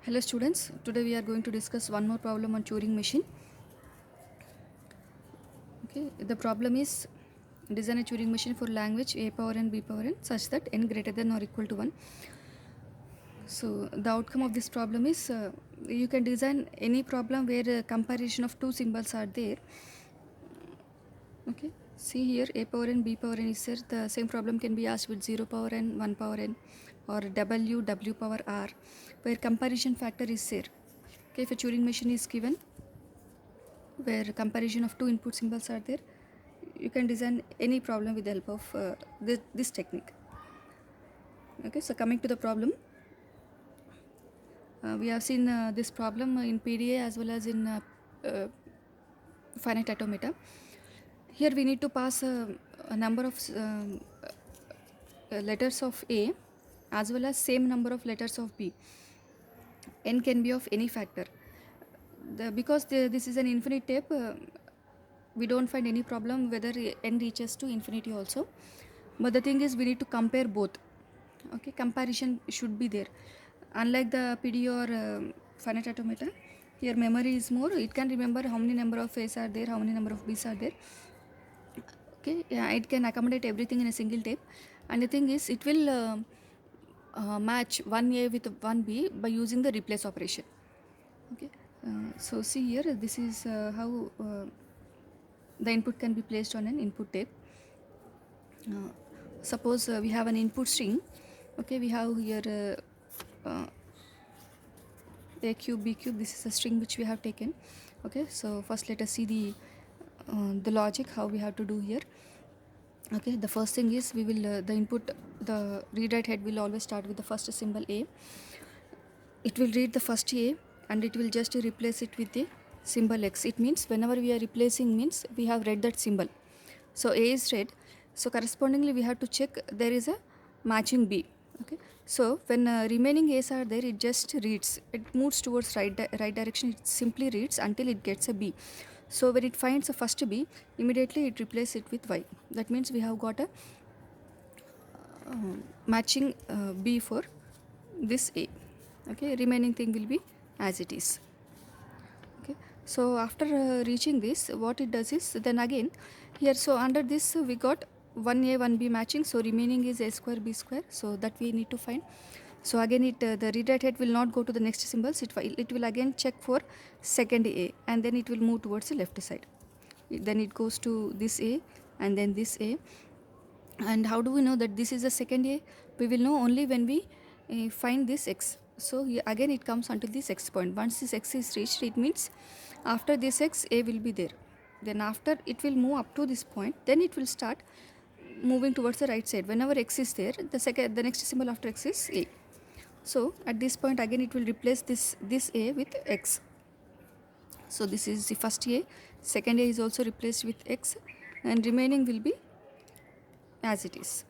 Hello students, today we are going to discuss one more problem on Turing machine. Okay, the problem is design a Turing machine for language a power n b power n such that n greater than or equal to 1. So the outcome of this problem is you can design any problem where a comparison of two symbols are there. Okay, see here a power n b power n is there. The same problem can be asked with 0 power n, 1 power n or w power r where comparison factor is there. Okay, if a Turing machine is given where comparison of two input symbols are there, you can design any problem with the help of this technique. Okay, so coming to the problem, we have seen this problem in PDA as well as in finite automata. Here we need to pass a number of letters of A as well as same number of letters of B. N can be of any factor. Because this is an infinite tape, we don't find any problem whether n reaches to infinity also, but the thing is we need to compare both. Okay, comparison should be there. Unlike the PD or finite automata, here memory is more. It can remember how many number of A's are there, how many number of B's are there. Okay, yeah, it can accommodate everything in a single tape, and the thing is it will match one A with one B by using the replace operation. Okay, so see here, this is how the input can be placed on an input tape. Suppose we have an input string. Okay, we have here a cube, b cube. This is a string which we have taken. Okay, so first let us see the logic how we have to do here. Okay, the first thing is we will the input, the read write head will always start with the first symbol A. It will read the first A and it will just replace it with the symbol X. It means whenever we are replacing means we have read that symbol. So A is read. So correspondingly we have to check there is a matching B. Okay. So when remaining A's are there, it just reads. It moves towards right direction. It simply reads until it gets a B. So when it finds a first B, immediately it replaces it with Y. That means we have got a matching B for this A. Okay, remaining thing will be as it is. Okay, so after reaching this, what it does is then again here, so under this we got 1A 1B matching, so remaining is A square B square, so that we need to find. So again it the read write head will not go to the next symbols, it will again check for second A and then it will move towards the left side. Then it goes to this A and then this A. And how do we know that this is the second A? We will know only when we find this X. So here again it comes until this X point. Once this X is reached, it means after this X, A will be there. Then after it will move up to this point, then it will start moving towards the right side. Whenever X is there, the next symbol after X is A. So at this point again it will replace this A with X. So this is the first A, second A is also replaced with X and remaining will be as it is.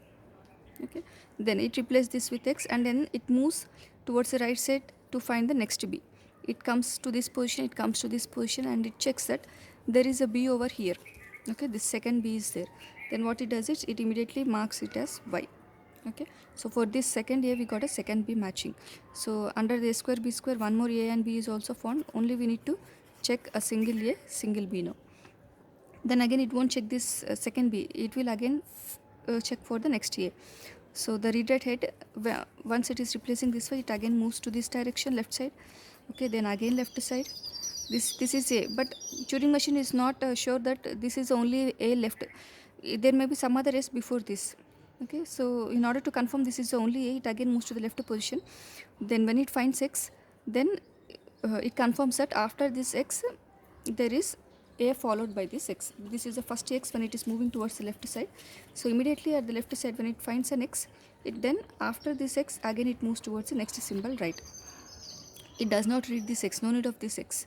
Okay, then it replaces this with X and then it moves towards the right side to find the next B. It comes to this position, it comes to this position and it checks that there is a B over here. Okay, this second B is there. Then what it does is it immediately marks it as Y. Okay, so for this second A we got a second B matching. So under the A square B square, one more A and B is also found. Only we need to check a single A, single B now. Then again it won't check this second B, it will again check for the next A. So the read write head, once it is replacing this way, it again moves to this direction, left side. Okay, then again left side. This is A, but Turing machine is not sure that this is only A left. There may be some other S before this. Okay, so in order to confirm this is only A, it again moves to the left position. Then when it finds X, then it confirms that after this X there is A followed by this X. This is the first X when it is moving towards the left side. So immediately at the left side when it finds an X, it then after this X again it moves towards the next symbol right. It does not read this X, no need of this X.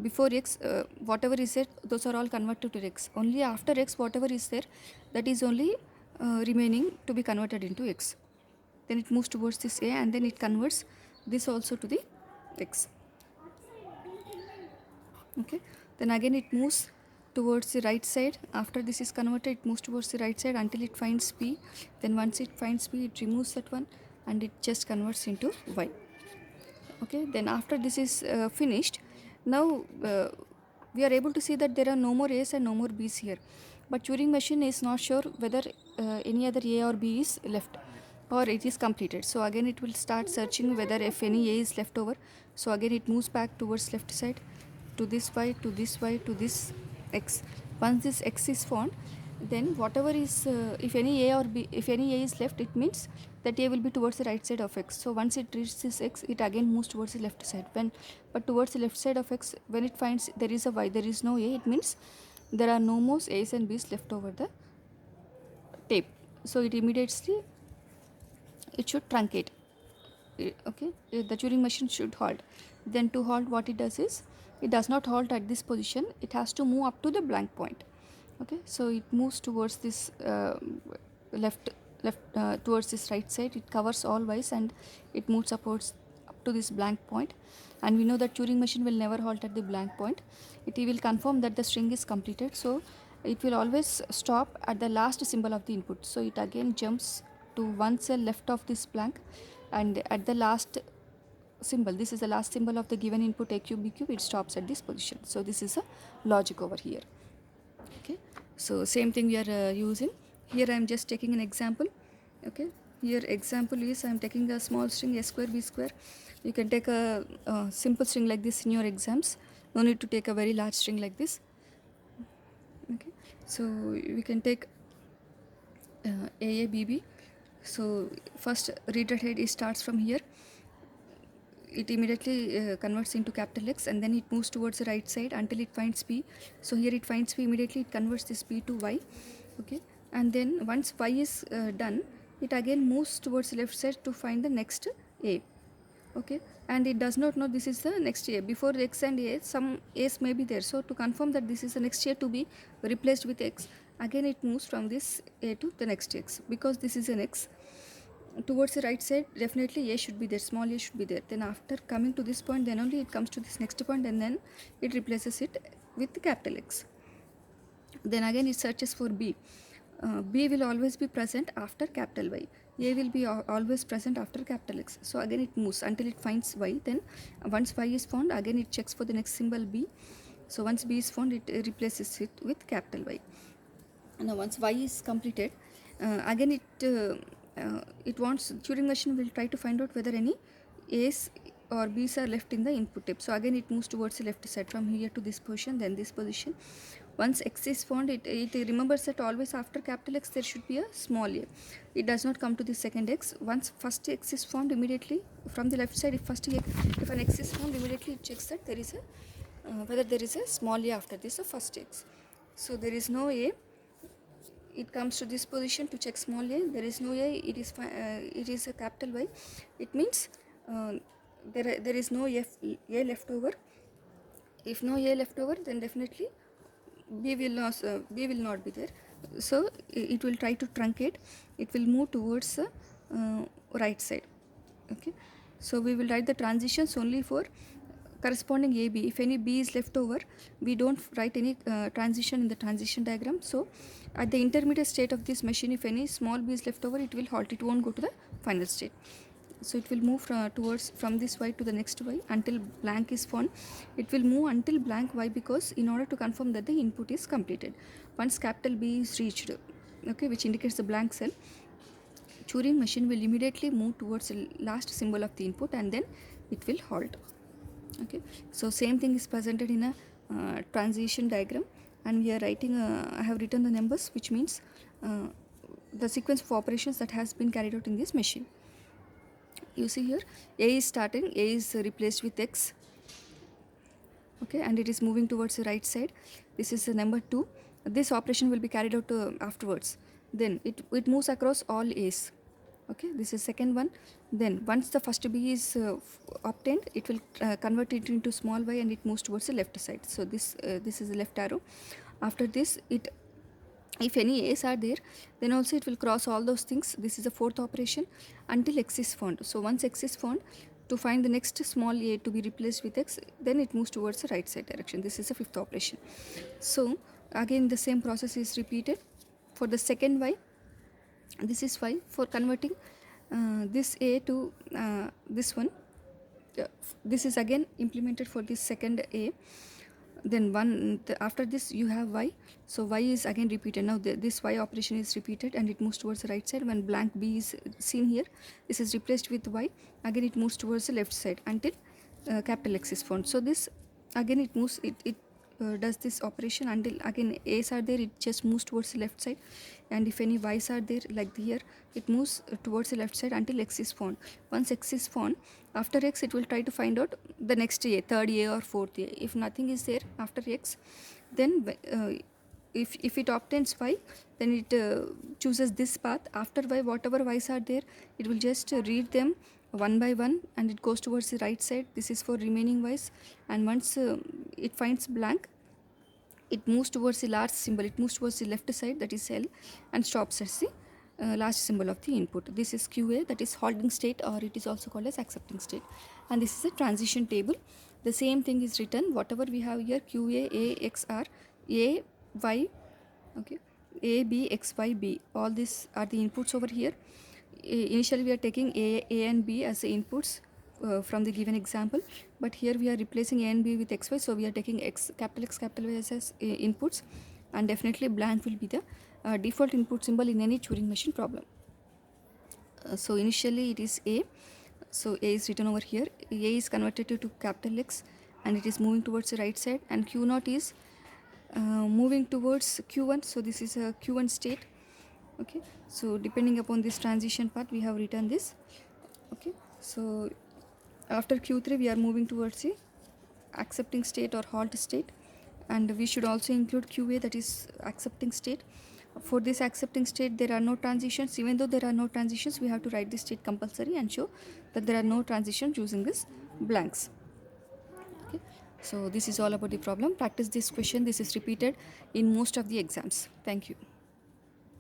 Before X, whatever is there, those are all converted to X. Only after X, whatever is there, that is only remaining to be converted into X. Then it moves towards this A and then it converts this also to the X. Okay, then again it moves towards the right side. After this is converted, it moves towards the right side until it finds B. Then once it finds B, it removes that one and it just converts into Y. Okay, then after this is finished, now we are able to see that there are no more A's and no more B's here, but Turing machine is not sure whether any other A or B is left or it is completed. So again it will start searching whether if any A is left over. So again it moves back towards left side to this y, to this y, to this x. Once this x is found, then whatever is if any A or B, if any A is left, it means that A will be towards the right side of x. So once it reaches this x, it again moves towards the left side. But towards the left side of x, when it finds there is a y, there is no A, it means there are no more A's and B's left over the tape. So it immediately, it should truncate. Okay, the Turing machine should halt. Then to halt, what it does is, it does not halt at this position, it has to move up to the blank point. Okay, so it moves towards this left towards this right side, it covers all y's and it moves upwards up to this blank point. And we know that Turing machine will never halt at the blank point, it will confirm that the string is completed. So it will always stop at the last symbol of the input. So it again jumps to one cell left of this blank, and at the last symbol, this is the last symbol of the given input a cube b cube, it stops at this position. So this is a logic over here. Okay, so same thing we are using here. I am just taking an example. Okay, here example is I am taking a small string a square b square. You can take a simple string like this in your exams, no need to take a very large string like this. Okay, so we can take AABB. So first read ahead, it starts from here, it immediately converts into capital X, and then it moves towards the right side until it finds B. So here it finds B, immediately it converts this B to Y. Okay, and then once Y is done, it again moves towards the left side to find the next A. Okay, and it does not know this is the next A. Before X and A, some A's may be there. So to confirm that this is the next A to be replaced with X, again it moves from this A to the next X. Because this is an X, towards the right side, definitely A should be there, small a should be there. Then after coming to this point, then only it comes to this next point, and then it replaces it with the capital X. Then again it searches for B. B will always be present after capital Y. A will be always present after capital X. So again it moves until it finds Y. Then once Y is found, again it checks for the next symbol B. So once B is found, it replaces it with capital Y. Now once Y is completed, again it wants, Turing machine will try to find out whether any A's or B's are left in the input tape. So again it moves towards the left side from here to this position, then this position. Once X is found, it remembers that always after capital X there should be a small a. It does not come to the second X. Once first X is found, immediately from the left side, if an X is found, immediately it checks that there is a whether there is a small a after this, first X. So there is no A, it comes to this position to check small a, there is no A, it is a capital Y. It means there is no A left over. If no A left over, then definitely B will not be there. So it will try to truncate, it will move towards the right side. Okay, so we will write the transitions only for corresponding AB. If any B is left over, we don't write any transition in the transition diagram. So at the intermediate state of this machine, if any small b is left over, it will halt, it won't go to the final state. So it will move from this y to the next y until blank is found. It will move until blank y, because in order to confirm that the input is completed. Once capital B is reached, okay, which indicates the blank cell, Turing machine will immediately move towards the last symbol of the input, and then it will halt. Okay, so same thing is presented in a transition diagram, and we are writing I have written the numbers, which means the sequence of operations that has been carried out in this machine. You see here, A is starting, A is replaced with X, okay, and it is moving towards the right side. This is the number 2. This operation will be carried out afterwards. Then it moves across all A's. Okay, this is second one. Then once the first B is obtained, it will convert it into small y, and it moves towards the left side. So this is the left arrow. After this, if any A's are there, then also it will cross all those things. This is the fourth operation until X is found. So once X is found, to find the next small a to be replaced with X, then it moves towards the right side direction. This is the fifth operation. So again the same process is repeated for the second y. This is y for converting this a to this one. this is again implemented for this second A. Then after this you have y, so y is again repeated. Now this y operation is repeated and it moves towards the right side. When blank b is seen here, this is replaced with y, again it moves towards the left side until capital X is found. So this again it moves, it does this operation until again a's are there, it just moves towards the left side, and if any y's are there like here, it moves towards the left side until x is found. Once x is found, after x it will try to find out the next a, third a or fourth a. If nothing is there after x, then if it obtains y, then it chooses this path. After y, whatever y's are there, it will just read them one by one and it goes towards the right side. This is for remaining y's, and once it finds blank, it moves towards the last symbol, it moves towards the left side, that is L, and stops at the last symbol of the input. This is QA, that is holding state, or it is also called as accepting state. And this is a transition table. The same thing is written, whatever we have here, QA, A, X, R, A, Y, okay, A, B, X, Y, B. All these are the inputs over here. Initially we are taking A and B as the inputs from the given example, but here we are replacing A and B with XY, so we are taking capital Y as inputs, and definitely blank will be the default input symbol in any Turing machine problem. So initially it is A, so A is written over here, A is converted to capital X and it is moving towards the right side, and Q0 is moving towards Q1, so this is a Q1 state. Okay, so depending upon this transition path we have written this. Okay, so after Q3 we are moving towards the accepting state or halt state, and we should also include QA, that is accepting state. For this accepting state there are no transitions. Even though there are no transitions, we have to write this state compulsory and show that there are no transitions using this blanks. Okay, so this is all about the problem. Practice this question. This is repeated in most of the exams. Thank you.